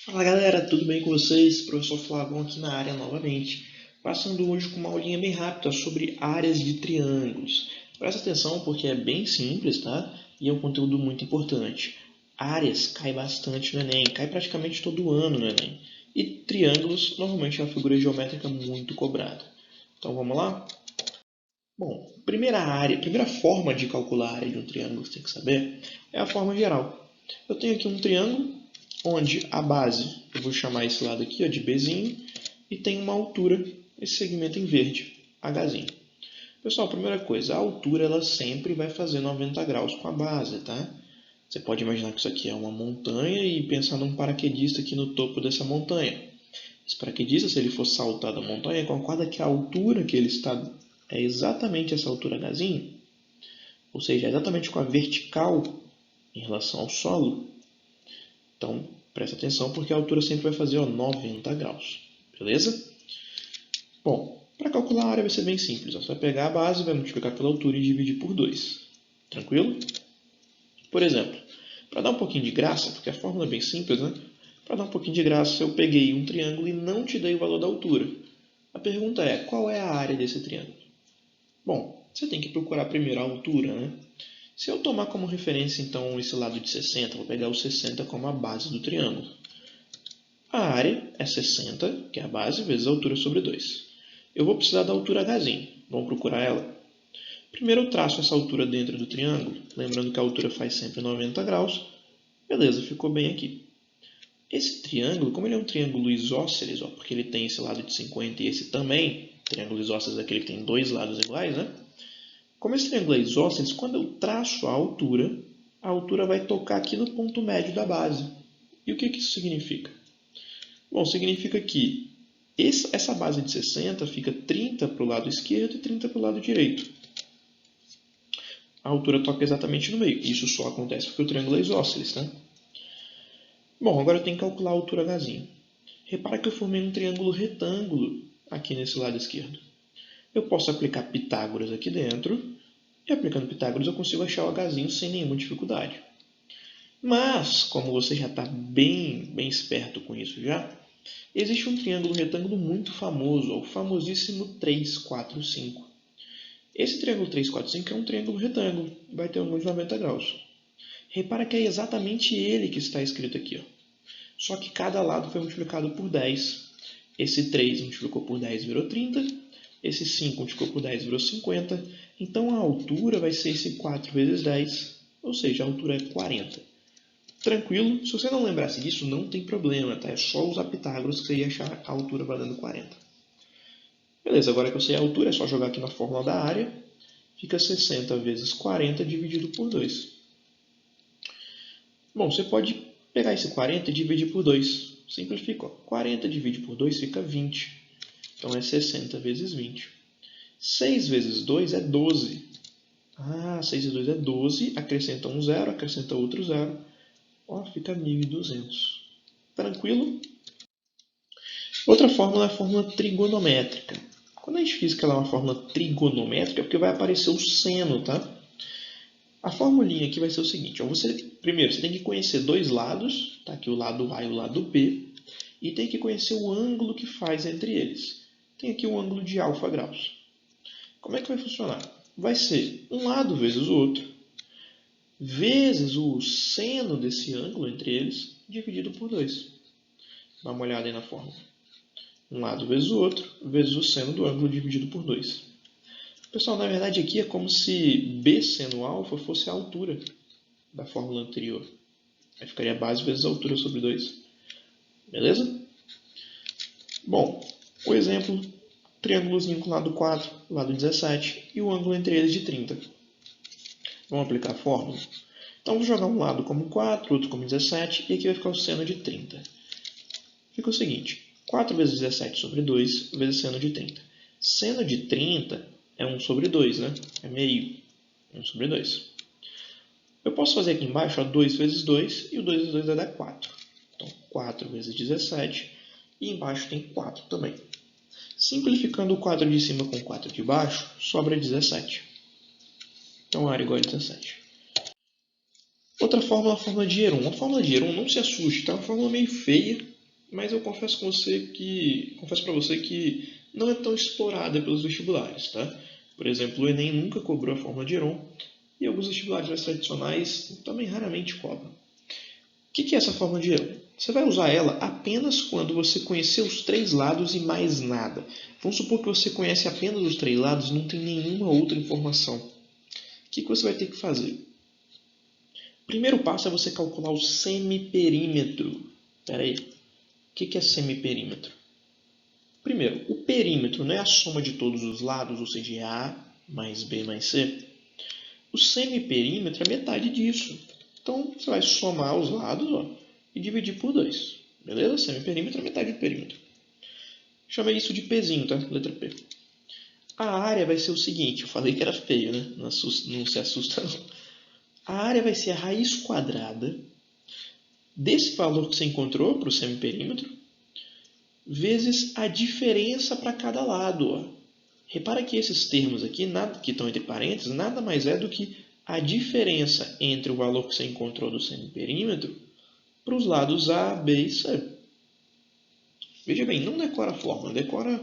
Fala galera, tudo bem com vocês? Professor Flavão aqui na área novamente, passando hoje com uma aulinha bem rápida sobre áreas de triângulos. Presta atenção porque é bem simples, tá? E é um conteúdo muito importante. Áreas cai bastante no Enem, cai praticamente todo ano no Enem. E triângulos normalmente é uma figura geométrica muito cobrada. Então vamos lá? Bom, primeira forma de calcular a área de um triângulo que você tem que saber é a forma geral. Eu tenho aqui um triângulo onde a base, eu vou chamar esse lado aqui ó, de Bzinho, e tem uma altura, esse segmento em verde, Hzinho. Pessoal, primeira coisa, a altura ela sempre vai fazer 90 graus com a base, tá? Você pode imaginar que isso aqui é uma montanha e pensar num paraquedista aqui no topo dessa montanha. Esse paraquedista, se ele for saltar da montanha, concorda que a altura que ele está é exatamente essa altura Hzinho, ou seja, é exatamente com a vertical em relação ao solo. Então, presta atenção porque a altura sempre vai fazer 90 graus. Beleza? Bom, para calcular a área vai ser bem simples. Você vai pegar a base, vai multiplicar pela altura e dividir por 2. Tranquilo? Por exemplo, para dar um pouquinho de graça, porque a fórmula é bem simples, né? Para dar um pouquinho de graça, eu peguei um triângulo e não te dei o valor da altura. A pergunta é, qual é a área desse triângulo? Bom, você tem que procurar primeiro a altura, né? Se eu tomar como referência, então, esse lado de 60, vou pegar o 60 como a base do triângulo. A área é 60, que é a base, vezes a altura sobre 2. Eu vou precisar da altura Hzinho. Vamos procurar ela? Primeiro eu traço essa altura dentro do triângulo, lembrando que a altura faz sempre 90 graus. Beleza, ficou bem aqui. Esse triângulo, como ele é um triângulo isósceles, ó, porque ele tem esse lado de 50 e esse também, triângulo isósceles é aquele que tem dois lados iguais, né? Como esse triângulo é isósceles, quando eu traço a altura vai tocar aqui no ponto médio da base. E o que isso significa? Bom, significa que essa base de 60 fica 30 para o lado esquerdo e 30 para o lado direito. A altura toca exatamente no meio. Isso só acontece porque o triângulo é isósceles, tá? Bom, agora eu tenho que calcular a altura Hzinho. Repara que eu formei um triângulo retângulo aqui nesse lado esquerdo. Eu posso aplicar Pitágoras aqui dentro, e aplicando Pitágoras eu consigo achar o Hzinho sem nenhuma dificuldade. Mas, como você já está bem esperto com isso já, existe um triângulo retângulo muito famoso, o famosíssimo 3, 4, 5. Esse triângulo 3, 4, 5 é um triângulo retângulo, vai ter um ângulo de 90 graus. Repara que é exatamente ele que está escrito aqui. Ó. Só que cada lado foi multiplicado por 10. Esse 3 multiplicou por 10 virou 30, esse 5 multiplicou por 10 virou 50. Então a altura vai ser esse 4 vezes 10, ou seja, a altura é 40. Tranquilo, se você não lembrasse disso, não tem problema, tá? É só usar Pitágoras que você ia achar a altura valendo 40. Beleza, agora que eu sei a altura, é só jogar aqui na fórmula da área. Fica 60 vezes 40 dividido por 2. Bom, você pode pegar esse 40 e dividir por 2. Simplifica. Ó. 40 dividido por 2 fica 20. Então é 60 vezes 20. 6 vezes 2 é 12. 6 vezes 2 é 12. Acrescenta um zero, acrescenta outro zero. Ó, fica 1.200. Tranquilo? Outra fórmula é a fórmula trigonométrica. Quando a gente diz que ela é uma fórmula trigonométrica, é porque vai aparecer o seno, tá? A formulinha aqui vai ser o seguinte. Ó, primeiro, você tem que conhecer dois lados, tá? Aqui o lado A e o lado B, e tem que conhecer o ângulo que faz entre eles. Tem aqui um ângulo de alfa graus. Como é que vai funcionar? Vai ser um lado vezes o outro, vezes o seno desse ângulo entre eles, dividido por 2. Dá uma olhada aí na fórmula. Um lado vezes o outro, vezes o seno do ângulo dividido por 2. Pessoal, na verdade aqui é como se B seno alfa fosse a altura da fórmula anterior. Aí ficaria a base vezes a altura sobre 2. Beleza? Bom, o exemplo, triângulozinho com lado 4, lado 17 e o ângulo entre eles de 30. Vamos aplicar a fórmula? Então, vou jogar um lado como 4, outro como 17, e aqui vai ficar o seno de 30. Fica o seguinte, 4 vezes 17 sobre 2 vezes seno de 30. Seno de 30 é 1 sobre 2, né? É meio. 1 sobre 2. Eu posso fazer aqui embaixo ó, 2 vezes 2, e o 2 vezes 2 vai dar 4. Então, 4 vezes 17, e embaixo tem 4 também. Simplificando o quadro de cima com o 4 de baixo, sobra 17. Então, a área igual a 17. Outra fórmula é a fórmula de Heron. A fórmula de Heron, não se assuste, tá? É uma fórmula meio feia, mas eu confesso para você que não é tão explorada pelos vestibulares, tá? Por exemplo, o Enem nunca cobrou a fórmula de Heron e alguns vestibulares mais tradicionais também raramente cobram. O que é essa fórmula de Heron? Você vai usar ela apenas quando você conhecer os três lados e mais nada. Vamos supor que você conhece apenas os três lados e não tem nenhuma outra informação. O que você vai ter que fazer? O primeiro passo é você calcular o semiperímetro. Espera aí. O que é semiperímetro? Primeiro, o perímetro não é a soma de todos os lados, ou seja, é A mais B mais C. O semiperímetro é metade disso. Então, você vai somar os lados e dividir por 2. Beleza? Semiperímetro é metade do perímetro. Chamei isso de Pzinho, tá? Letra P. A área vai ser o seguinte, eu falei que era feio, né? Não se assusta não. A área vai ser a raiz quadrada desse valor que você encontrou para o semiperímetro, vezes a diferença para cada lado. Repara que esses termos aqui, que estão entre parênteses, nada mais é do que a diferença entre o valor que você encontrou do semiperímetro para os lados A, B e C. Veja bem, não decora a fórmula, decora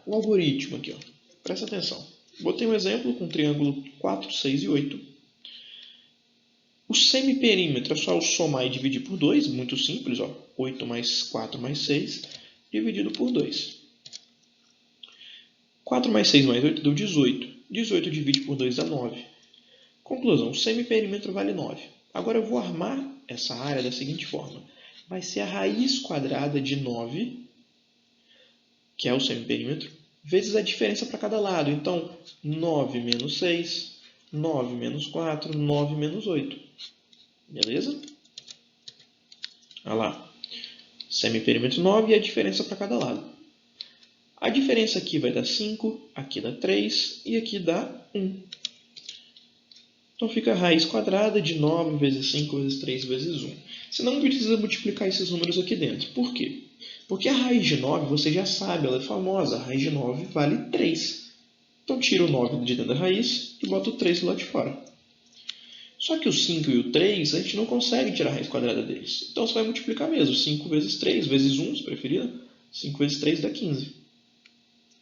o algoritmo aqui. Presta atenção. Botei um exemplo com o triângulo 4, 6 e 8. O semiperímetro é só eu somar e dividir por 2, muito simples. 8 mais 4 mais 6, dividido por 2. 4 mais 6 mais 8 deu 18. 18 divide por 2 dá 9. Conclusão, o semiperímetro vale 9. Agora eu vou armar essa área da seguinte forma. Vai ser a raiz quadrada de 9, que é o semiperímetro, vezes a diferença para cada lado. Então, 9 menos 6, 9 menos 4, 9 menos 8. Beleza? Olha lá. Semiperímetro 9 e a diferença para cada lado. A diferença aqui vai dar 5, aqui dá 3 e aqui dá 1. Então fica a raiz quadrada de 9 vezes 5 vezes 3 vezes 1. Você não precisa multiplicar esses números aqui dentro. Por quê? Porque a raiz de 9, você já sabe, ela é famosa. A raiz de 9 vale 3. Então tira o 9 de dentro da raiz e bota o 3 do lado de fora. Só que o 5 e o 3, a gente não consegue tirar a raiz quadrada deles. Então você vai multiplicar mesmo. 5 vezes 3 vezes 1, se preferir. 5 vezes 3 dá 15.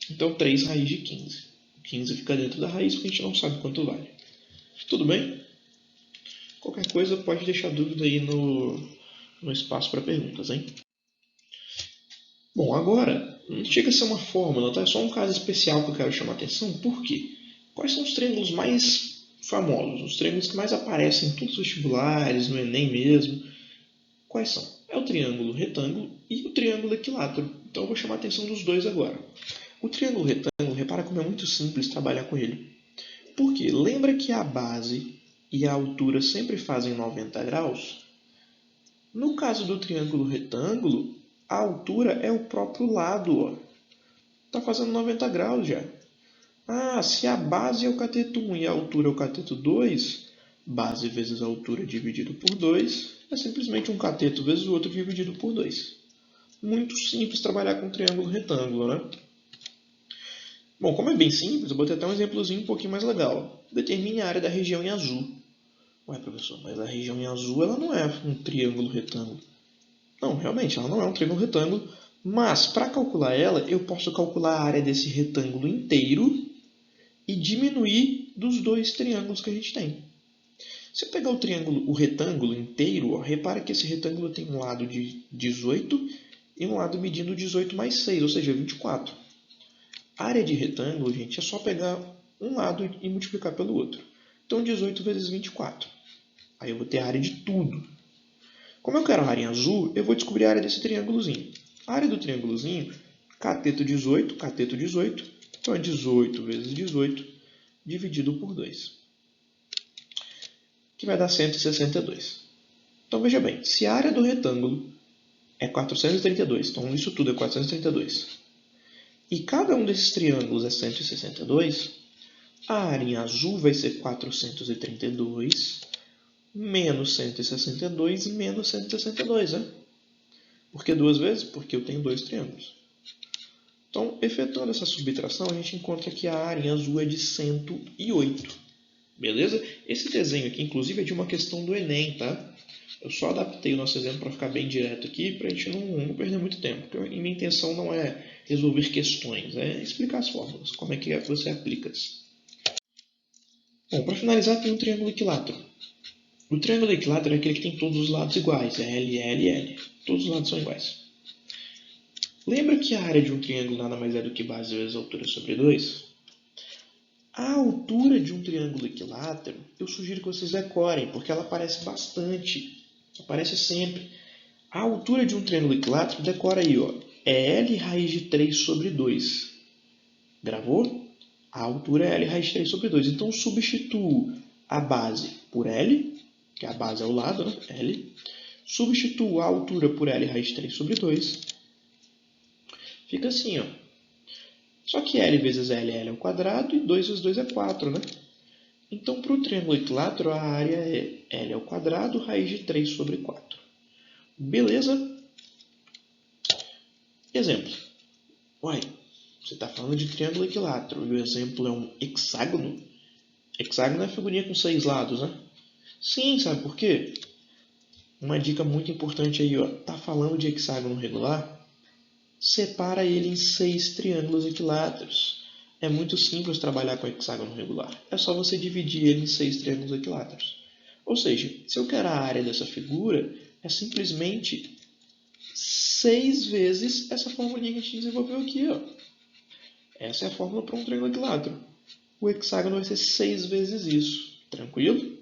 Então 3 raiz de 15. 15 fica dentro da raiz porque a gente não sabe quanto vale. Tudo bem? Qualquer coisa pode deixar dúvida aí no espaço para perguntas, hein? Bom, agora, não chega a ser uma fórmula, tá? É só um caso especial que eu quero chamar a atenção. Por quê? Quais são os triângulos mais famosos? Os triângulos que mais aparecem em todos os vestibulares, no Enem mesmo. Quais são? É o triângulo retângulo e o triângulo equilátero. Então eu vou chamar a atenção dos dois agora. O triângulo retângulo, repara como é muito simples trabalhar com ele. Por quê? Lembra que a base e a altura sempre fazem 90 graus? No caso do triângulo retângulo, a altura é o próprio lado. Está fazendo 90 graus já. Se a base é o cateto 1 e a altura é o cateto 2, base vezes a altura dividido por 2 é simplesmente um cateto vezes o outro dividido por 2. Muito simples trabalhar com triângulo retângulo, né? Bom, como é bem simples, eu botei até um exemplozinho um pouquinho mais legal. Determine a área da região em azul. Ué, professor, mas a região em azul ela não é um triângulo retângulo. Não, realmente, ela não é um triângulo retângulo, mas para calcular ela, eu posso calcular a área desse retângulo inteiro e diminuir dos dois triângulos que a gente tem. Se eu pegar o retângulo inteiro, repara que esse retângulo tem um lado de 18 e um lado medindo 18 mais 6, ou seja, 24. A área de retângulo, gente, é só pegar um lado e multiplicar pelo outro. Então, 18 vezes 24. Aí eu vou ter a área de tudo. Como eu quero a área em azul, eu vou descobrir a área desse triângulozinho. A área do triângulozinho, cateto 18, cateto 18. Então, é 18 vezes 18 dividido por 2. Que vai dar 162. Então, veja bem, se a área do retângulo é 432, então isso tudo é 432, e cada um desses triângulos é 162, a área em azul vai ser 432 menos 162 menos 162, né? Por que duas vezes? Porque eu tenho dois triângulos. Então, efetuando essa subtração, a gente encontra que a área em azul é de 108. Beleza? Esse desenho aqui, inclusive, é de uma questão do Enem, tá? Eu só adaptei o nosso exemplo para ficar bem direto aqui, para a gente não perder muito tempo. Porque minha intenção não é resolver questões, é explicar as fórmulas, como é que você aplica. Bom, para finalizar, tem um triângulo equilátero. O triângulo equilátero é aquele que tem todos os lados iguais, é L, L, L. Todos os lados são iguais. Lembra que a área de um triângulo nada mais é do que base vezes altura sobre 2? A altura de um triângulo equilátero, eu sugiro que vocês decorem, porque ela aparece bastante, aparece sempre. A altura de um triângulo equilátero, decora aí, ó, é L raiz de 3 sobre 2. Gravou? A altura é L raiz de 3 sobre 2. Então, substituo a base por L, que a base é o lado, né? L. Substituo a altura por L raiz de 3 sobre 2. Fica assim, ó. Só que L vezes L é L ao quadrado e 2 vezes 2 é 4, né? Então, para o triângulo equilátero, a área é L ao quadrado raiz de 3 sobre 4. Beleza? Exemplo. Uai, você está falando de triângulo equilátero e o exemplo é um hexágono? Hexágono é a figurinha com 6 lados, né? Sim, sabe por quê? Uma dica muito importante aí, ó. Tá falando de hexágono regular? Separa ele em 6 triângulos equiláteros. É muito simples trabalhar com hexágono regular. É só você dividir ele em 6 triângulos equiláteros. Ou seja, se eu quero a área dessa figura, é simplesmente 6 vezes essa formulinha que a gente desenvolveu aqui, ó. Essa é a fórmula para um triângulo equilátero. O hexágono vai ser 6 vezes isso. Tranquilo?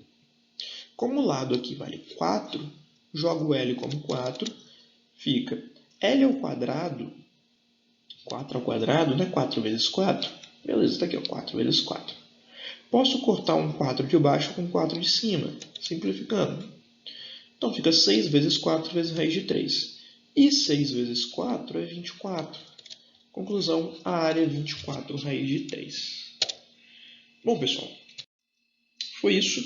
Como o lado aqui vale 4, jogo L como 4, fica L ao quadrado, 4 ao quadrado, né? 4 vezes 4. Beleza, está aqui, ó, 4 vezes 4. Posso cortar um 4 de baixo com 4 de cima, simplificando. Então fica 6 vezes 4 vezes raiz de 3. E 6 vezes 4 é 24. Conclusão, a área é 24 raiz de 3. Bom, pessoal, foi isso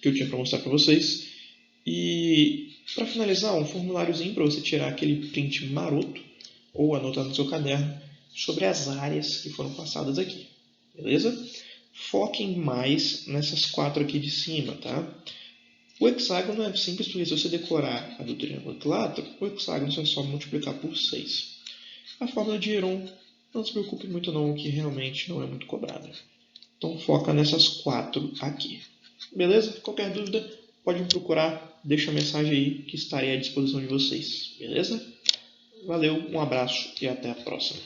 que eu tinha para mostrar para vocês. E para finalizar, um formuláriozinho para você tirar aquele print maroto ou anotar no seu caderno sobre as áreas que foram passadas aqui. Beleza? Foquem mais nessas 4 aqui de cima, tá? O hexágono é simples porque se você decorar a do triângulo equilátero, o hexágono é só multiplicar por 6. A fórmula de Heron, não se preocupe muito não, que realmente não é muito cobrada. Então foca nessas 4 aqui. Beleza? Qualquer dúvida, pode me procurar, deixa a mensagem aí que estarei à disposição de vocês. Beleza? Valeu, um abraço e até a próxima.